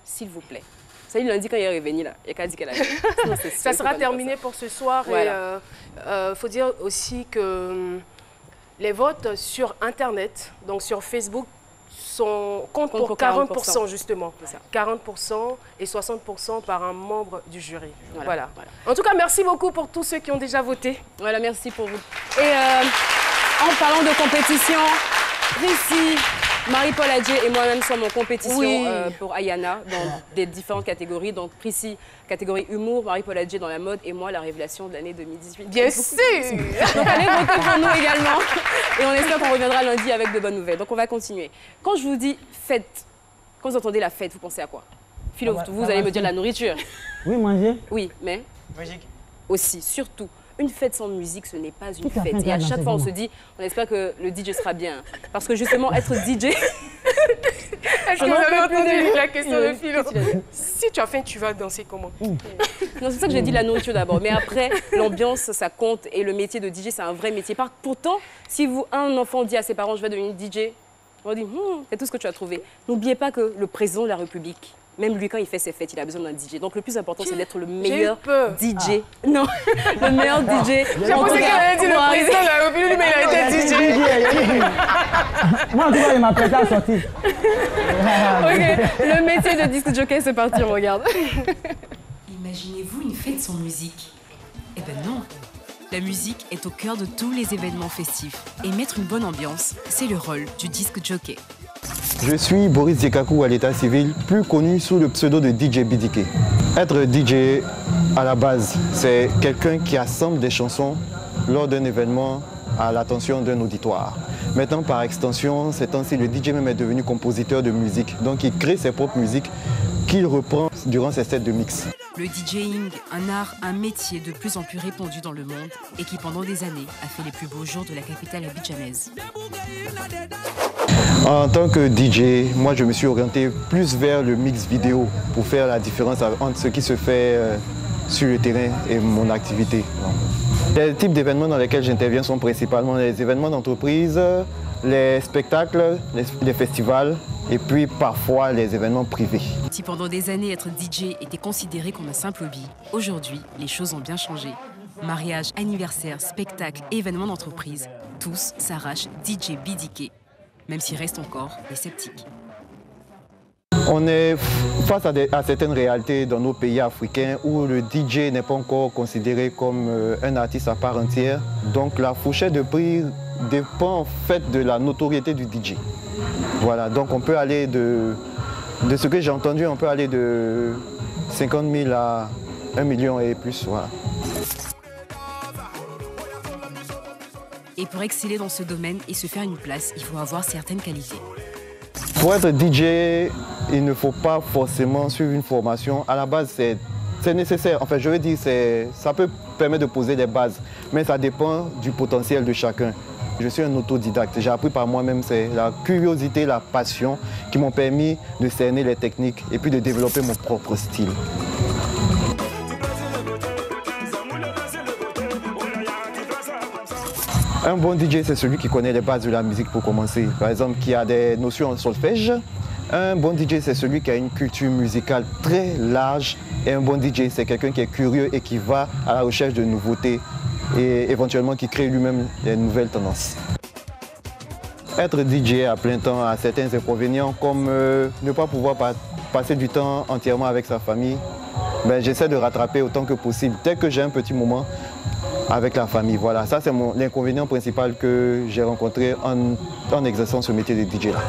s'il vous plaît. Ça, il l'a dit quand il est revenu là. Il n'y a qu'à dire qu'elle a dit. Ça sera terminé pour ce soir. Voilà. Et faut dire aussi que les votes sur Internet, donc sur Facebook, comptent pour 40% justement. 40% et 60% par un membre du jury. Voilà. En tout cas, merci beaucoup pour tous ceux qui ont déjà voté. Voilà, merci pour vous. Et en parlant de compétition, Prissy, Marie-Paul Adjé et moi-même sommes en compétition pour Ayana dans des différentes catégories. Donc Prissy, catégorie humour, Marie-Paul Adjé dans la mode et moi la révélation de l'année 2018. Bien sûr. Donc allez voter pour nous également. Et on espère qu'on reviendra lundi avec de bonnes nouvelles. Donc on va continuer. Quand je vous dis fête, quand vous entendez la fête, vous pensez à quoi? Philo, vous allez me dire la nourriture. Oui, manger. Oui, mais musique. Aussi, surtout. Une fête sans musique, ce n'est pas une fête. Et à chaque fois, on se dit, on espère que le DJ sera bien. Parce que justement, être DJ... Est-ce que vous avez entendu la question de Philo? Si tu as faim, tu vas danser comment? Non, c'est ça que j'ai dit, la nourriture d'abord. Mais après, l'ambiance, ça compte. Et le métier de DJ, c'est un vrai métier. Pourtant, si un enfant dit à ses parents, je vais devenir DJ, on dit, c'est tout ce que tu as trouvé. N'oubliez pas que le président de la République, même lui, quand il fait ses fêtes, il a besoin d'un DJ. Donc, le plus important, c'est d'être le meilleur DJ. Non, le meilleur DJ. J'ai pensé qu'elle allait dire le président de la République, mais il a été DJ. Moi, en tout cas, il m'a prêté à sortir. Ok, le métier de disc jockey, c'est parti, on regarde. Imaginez-vous une fête sans musique? Eh ben non. La musique est au cœur de tous les événements festifs. Et mettre une bonne ambiance, c'est le rôle du disc jockey. Je suis Boris Djekakou à l'état civil, plus connu sous le pseudo de DJ BDK. Être DJ, à la base, c'est quelqu'un qui assemble des chansons lors d'un événement à l'attention d'un auditoire. Maintenant, par extension, ces temps-ci, le DJ même est devenu compositeur de musique. Donc, il crée ses propres musiques qu'il reprend durant ses sets de mix. Le DJing, un art, un métier de plus en plus répandu dans le monde et qui pendant des années a fait les plus beaux jours de la capitale abidjanaise. En tant que DJ, moi je me suis orienté plus vers le mix vidéo pour faire la différence entre ce qui se fait sur le terrain et mon activité. Les types d'événements dans lesquels j'interviens sont principalement les événements d'entreprise, les spectacles, les festivals et puis parfois les événements privés. Si pendant des années être DJ était considéré comme un simple hobby, aujourd'hui les choses ont bien changé. Mariage, anniversaire, spectacle, événements d'entreprise, tous s'arrachent DJ BDK, même s'il reste encore des sceptiques. On est face à certaines réalités dans nos pays africains où le DJ n'est pas encore considéré comme un artiste à part entière. Donc la fourchette de prix dépend en fait de la notoriété du DJ. Voilà, donc on peut aller de ce que j'ai entendu, on peut aller de 50 000 à 1 million et plus. Voilà. Et pour exceller dans ce domaine et se faire une place, il faut avoir certaines qualités. Pour être DJ, il ne faut pas forcément suivre une formation. À la base, c'est nécessaire. Enfin, je veux dire, ça peut permettre de poser des bases, mais ça dépend du potentiel de chacun. Je suis un autodidacte. J'ai appris par moi-même. C'est la curiosité, la passion qui m'ont permis de cerner les techniques et puis de développer mon propre style. Un bon DJ, c'est celui qui connaît les bases de la musique pour commencer. Par exemple, qui a des notions en solfège. Un bon DJ, c'est celui qui a une culture musicale très large. Et un bon DJ, c'est quelqu'un qui est curieux et qui va à la recherche de nouveautés et éventuellement qui crée lui-même des nouvelles tendances. Être DJ à plein temps a certains inconvénients, comme ne pas pouvoir passer du temps entièrement avec sa famille. Ben, j'essaie de rattraper autant que possible. Dès que j'ai un petit moment, avec la famille, voilà. Ça, c'est l'inconvénient principal que j'ai rencontré en exerçant ce métier de DJ-là.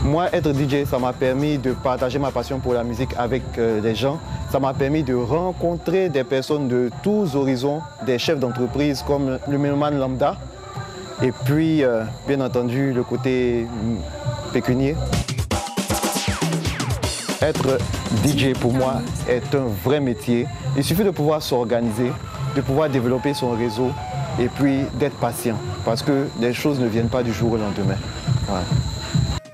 Moi, être DJ, ça m'a permis de partager ma passion pour la musique avec les gens. Ça m'a permis de rencontrer des personnes de tous horizons, des chefs d'entreprise comme le mélomane lambda. Et puis, bien entendu, le côté pécunier. Être DJ pour moi est un vrai métier. Il suffit de pouvoir s'organiser, de pouvoir développer son réseau et puis d'être patient parce que les choses ne viennent pas du jour au lendemain. Voilà.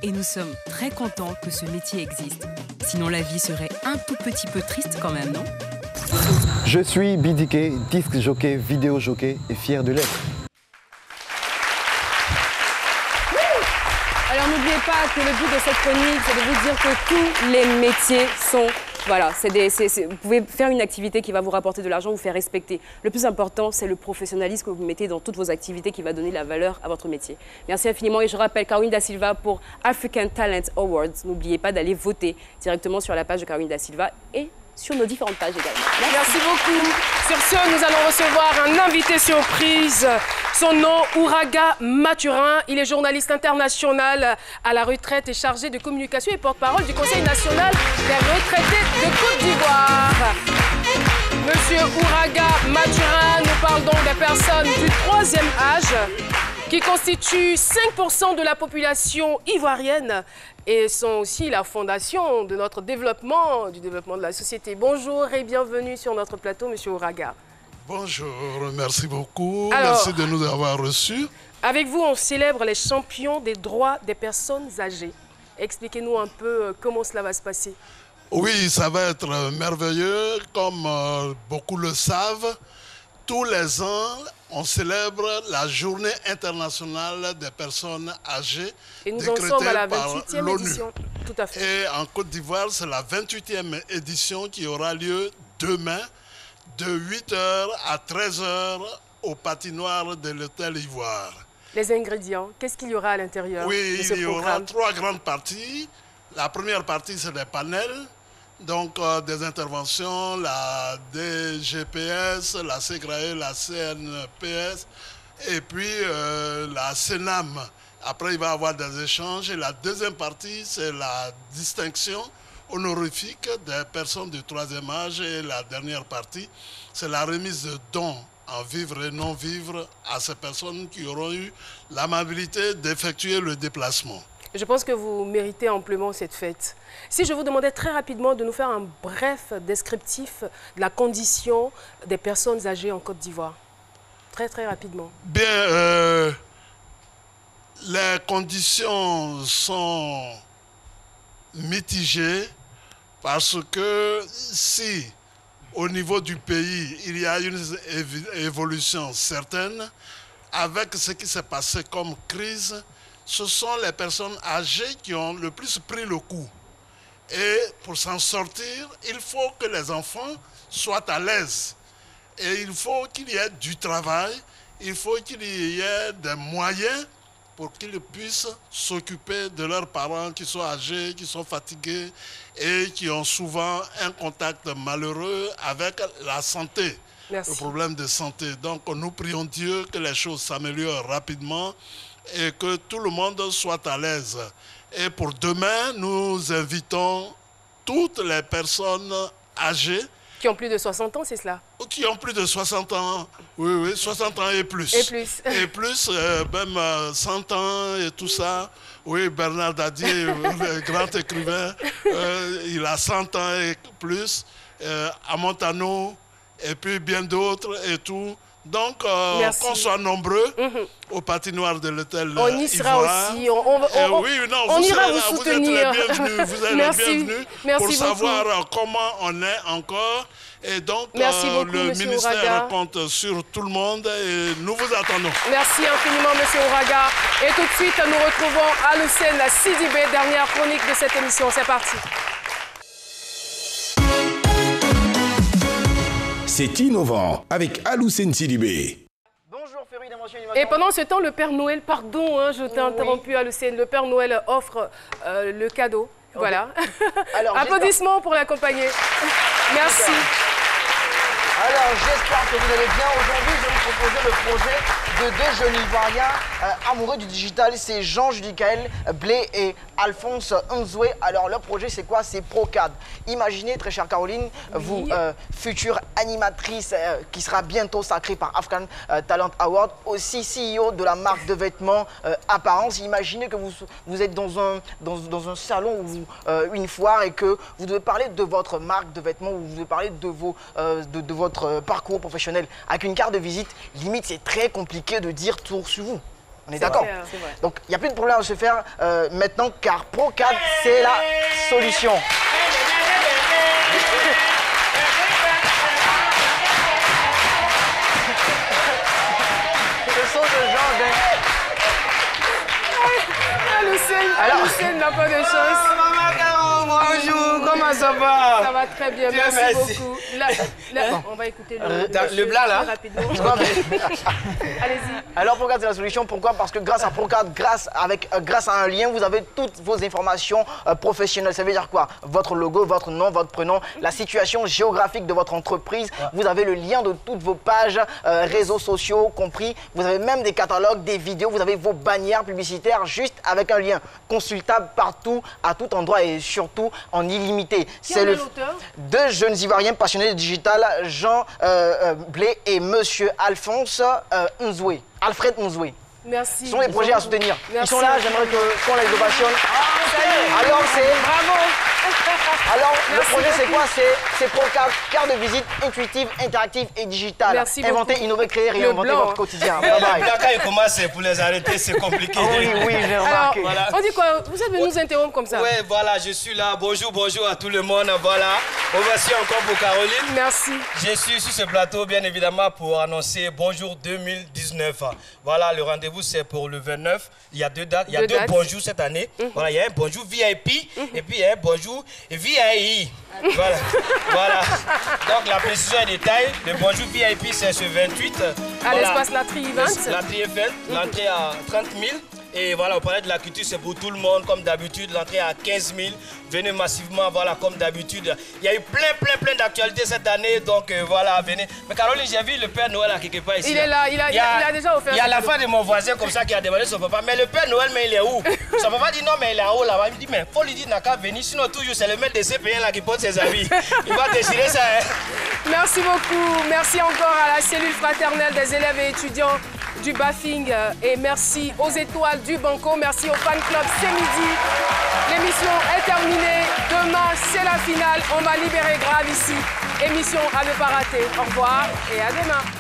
Et nous sommes très contents que ce métier existe. Sinon la vie serait un tout petit peu triste quand même, non? Je suis BDK, disque jockey, vidéo jockey et fier de l'être. Alors n'oubliez pas que le but de cette chronique, c'est de vous dire que tous les métiers sont... Voilà, vous pouvez faire une activité qui va vous rapporter de l'argent, vous faire respecter. Le plus important, c'est le professionnalisme que vous mettez dans toutes vos activités qui va donner la valeur à votre métier. Merci infiniment et je rappelle Caroline Da Silva pour African Talent Awards. N'oubliez pas d'aller voter directement sur la page de Caroline Da Silva et sur nos différentes pages également. Merci beaucoup. Sur ce, nous allons recevoir un invité surprise. Son nom, Ouraga Mathurin. Il est journaliste international à la retraite et chargé de communication et porte-parole du Conseil national des retraités de Côte d'Ivoire. Monsieur Ouraga Mathurin nous parle donc des personnes du 3e âge qui constituent 5% de la population ivoirienne et sont aussi la fondation de notre développement, du développement de la société. Bonjour et bienvenue sur notre plateau, Monsieur Ouraga. Bonjour, merci beaucoup. Alors, merci de nous avoir reçus. Avec vous, on célèbre les champions des droits des personnes âgées. Expliquez-nous un peu comment cela va se passer. Oui, ça va être merveilleux. Comme beaucoup le savent, tous les ans, on célèbre la journée internationale des personnes âgées. Et nous en sommes à la 28e édition. Tout à fait. Et en Côte d'Ivoire, c'est la 28e édition qui aura lieu demain, de 8h à 13h au patinoire de l'Hôtel Ivoire. Les ingrédients, qu'est-ce qu'il y aura à l'intérieur de ce programme? Il y aura 3 grandes parties. La première partie, c'est des panels. Donc, des interventions, la DGPS, la CEGRAE, la CNPS et puis la CENAM. Après, il va y avoir des échanges. Et la deuxième partie, c'est la distinction honorifique des personnes du 3e âge. Et la dernière partie, c'est la remise de dons en vivre et non vivre à ces personnes qui auront eu l'amabilité d'effectuer le déplacement. Je pense que vous méritez amplement cette fête. Si je vous demandais très rapidement de nous faire un bref descriptif de la condition des personnes âgées en Côte d'Ivoire. Très, très rapidement. Bien, les conditions sont mitigées parce que si au niveau du pays, il y a une évolution certaine, avec ce qui s'est passé comme crise, ce sont les personnes âgées qui ont le plus pris le coup. Et pour s'en sortir, il faut que les enfants soient à l'aise. Et il faut qu'il y ait du travail, il faut qu'il y ait des moyens pour qu'ils puissent s'occuper de leurs parents qui sont âgés, qui sont fatigués et qui ont souvent un contact malheureux avec la santé. Merci. Le problème de santé. Donc nous prions Dieu que les choses s'améliorent rapidement et que tout le monde soit à l'aise. Et pour demain, nous invitons toutes les personnes âgées. Qui ont plus de 60 ans, c'est cela? Qui ont plus de 60 ans, oui, 60 ans et plus. Et plus. Et plus, même 100 ans et tout ça. Oui, Bernard Dadier, le grand écrivain, il a 100 ans et plus. Amontano, et puis bien d'autres et tout. Donc, qu'on soit nombreux au patinoire de l'hôtel On y sera Ivoire. aussi. On ira vous soutenir. Vous êtes les bienvenus. Vous êtes Merci. les bienvenus pour savoir comment on est encore. Et donc, Merci beaucoup, le Monsieur ministère Ouraga. compte sur tout le monde et nous vous attendons. Merci infiniment, Monsieur Ouraga. Et tout de suite, nous retrouvons Aloussène Sidibé, dernière chronique de cette émission. C'est parti. C'est innovant avec Aloussène Sidibé. Et pendant ce temps, le Père Noël, pardon, hein, je t'ai interrompu, Aloussène, le Père Noël offre le cadeau. Voilà. Alors, applaudissements pour l'accompagner. Merci. Alors, j'espère que vous allez bien. Aujourd'hui, je vais vous proposer le projet de deux jeunes Ivoiriens amoureux du digital. C'est Jean-Judicaël Blé et Alphonse Nzoué. Alors, leur projet, c'est quoi? C'est Procad. Imaginez, très chère Caroline, vous, future animatrice qui sera bientôt sacrée par African Talent Award, aussi CEO de la marque de vêtements Apparence. Imaginez que vous êtes dans un salon ou une foire et que vous devez parler de votre marque de vêtements ou vous devez parler de votre parcours professionnel. Avec une carte de visite, limite, c'est très compliqué de dire tout sur vous. On est d'accord? Donc, il n'y a plus de problème à se faire maintenant, car Procad, c'est la solution. Ce sont de gens Aloussène n'a pas de chance. Bonjour, comment ça va? Ça va très bien, merci beaucoup. Là, on va écouter le blanc là. Rapidement. Allez-y. Alors Procad, c'est la solution. Pourquoi? Parce que grâce à Procad, grâce à un lien, vous avez toutes vos informations professionnelles. Ça veut dire quoi? Votre logo, votre nom, votre prénom, la situation géographique de votre entreprise. Vous avez le lien de toutes vos pages, réseaux sociaux compris. Vous avez même des catalogues, des vidéos. Vous avez vos bannières publicitaires juste avec un lien consultable partout, à tout endroit et surtout en illimité. C'est deux jeunes Ivoiriens passionnés de digital, Jean Blé et Monsieur Alphonse Nzoué. Alfred Nzoué. Merci. Ce sont les projets à soutenir. Merci. Ils sont là, j'aimerais qu'on les ovationne. Alors c'est... Bravo. Alors le projet c'est quoi? C'est Procad, carte de visite intuitive, interactive et digitale. Merci Inventer, beaucoup. innover, créer, réinventer votre quotidien. Bye bye. Quand ils commencent pour les arrêter, c'est compliqué. Oui, j'ai remarqué. Voilà. On dit quoi? Vous êtes venu nous interrompre comme ça? Oui, voilà, je suis là. Bonjour à tout le monde. Voilà. Revoici encore pour Caroline. Merci. Je suis sur ce plateau, bien évidemment, pour annoncer Bonjour 2019. Voilà, le rendez-vous, c'est pour le 29. Il y a deux dates. Il y a deux bonjours cette année. Voilà, il y a un bonjour VIP et puis il y a un bonjour VII. Voilà. Voilà. Donc, la précision et détail. Le bonjour VIP, c'est ce 28. À l'espace Latry Event. Latry Event, l'entrée à 30 000. Et voilà, on parlait de la culture, c'est pour tout le monde, comme d'habitude. L'entrée à 15 000. Venez massivement, voilà, comme d'habitude. Il y a eu plein d'actualités cette année, donc voilà, venez. Mais Caroline, j'ai vu le Père Noël à quelque part ici. Il est là, il a déjà offert. Il y a la femme de mon voisin comme ça qui a demandé son papa. Mais le Père Noël, mais il est où? Son papa dit non, mais il est en haut là-bas. Il me dit, mais faut lui dire, n'a qu'à venir. Sinon, toujours, c'est le maître de ces pays là qui porte ses habits. Il va décider ça. Hein. Merci beaucoup. Merci encore à la cellule fraternelle des élèves et étudiants du Bafing et merci aux étoiles du Banco. Merci au fan club, c'est midi. L'émission est terminée. Demain, c'est la finale. On va libérer grave ici. Émission à ne pas rater. Au revoir et à demain.